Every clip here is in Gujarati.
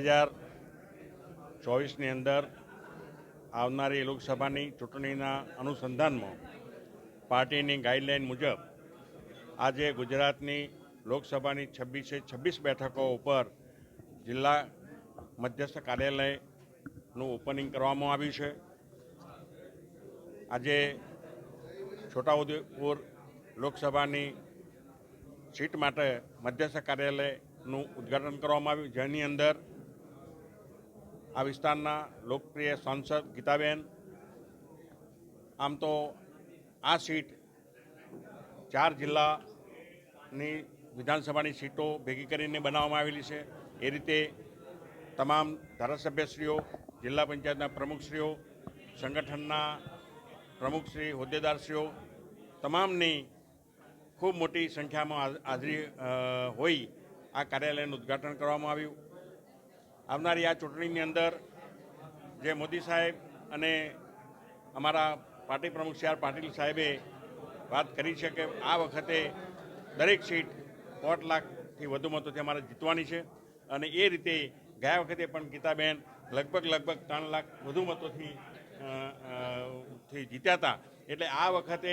2024ની અંદર આવનારી લોકસભાની ચૂંટણીના અનુસંધાનમાં પાર્ટીની ગાઈડલાઈન મુજબ આજે ગુજરાતની લોકસભાની 26 બેઠકો ઉપર જિલ્લા મધ્યસ્થ કાર્યાલયનું ઓપનિંગ કરવામાં આવ્યું છે. આજે છોટાઉદેપુર લોકસભાની સીટ માટે મધ્યસ્થ કાર્યાલયનું ઉદ્ઘાટન કરવામાં આવ્યું, જેની અંદર આ વિસ્તારના લોકપ્રિય સાંસદ ગીતાબેન, આમ તો આ સીટ 4 જિલ્લાની વિધાનસભાની સીટો ભેગી કરીને બનાવવામાં આવેલી છે. એ રીતે તમામ ધારાસભ્યશ્રીઓ, જિલ્લા પંચાયતના પ્રમુખશ્રીઓ, સંગઠનના પ્રમુખશ્રી, હોદ્દેદારશ્રીઓ તમામની ખૂબ મોટી સંખ્યામાં હાજરી હોઈ આ કાર્યાલયનું ઉદ્ઘાટન કરવામાં આવ્યું. આવનારી આ ચૂંટણીની અંદર જે મોદી સાહેબ અને અમારા પાર્ટી પ્રમુખ સી આર પાટીલ સાહેબે વાત કરી છે કે આ વખતે દરેક સીટ 1.25 લાખથી વધુ મતોથી અમારે જીતવાની છે, અને એ રીતે ગયા વખતે પણ ગીતાબેન લગભગ 3 લાખ વધુ મતોથી જીત્યા હતા. એટલે આ વખતે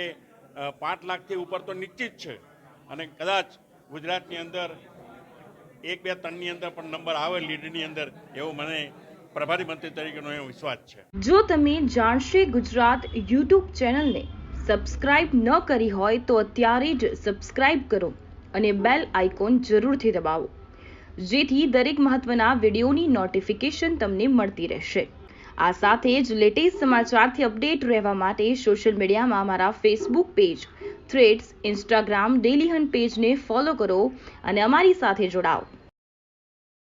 5 લાખથી ઉપર તો નિશ્ચિત છે, અને કદાચ ગુજરાતની અંદર 1, 2, 3ની અંદર પણ નંબર આવે લીડની અંદર, એવો મને પ્રભારી મંત્રી તરીકેનો એવો વિશ્વાસ છે. જો તમે જાણશે ગુજરાત યુટ્યુબ ચેનલને સબસ્ક્રાઇબ ન કરી હોય તો અત્યારે જ સબસ્ક્રાઇબ કરો અને બેલ આઇકોન જરૂરથી દબાવો, જેથી દરેક મહત્વના વિડીયોની નોટિફિકેશન તમને મળતી રહેશે. આ સાથે જ લેટેસ્ટ સમાચારથી અપડેટ રહેવા માટે સોશિયલ મીડિયામાં અમારા Facebook page, threads, Instagram, daily hunt પેજને ફોલો કરો અને અમારી સાથે જોડાઓ.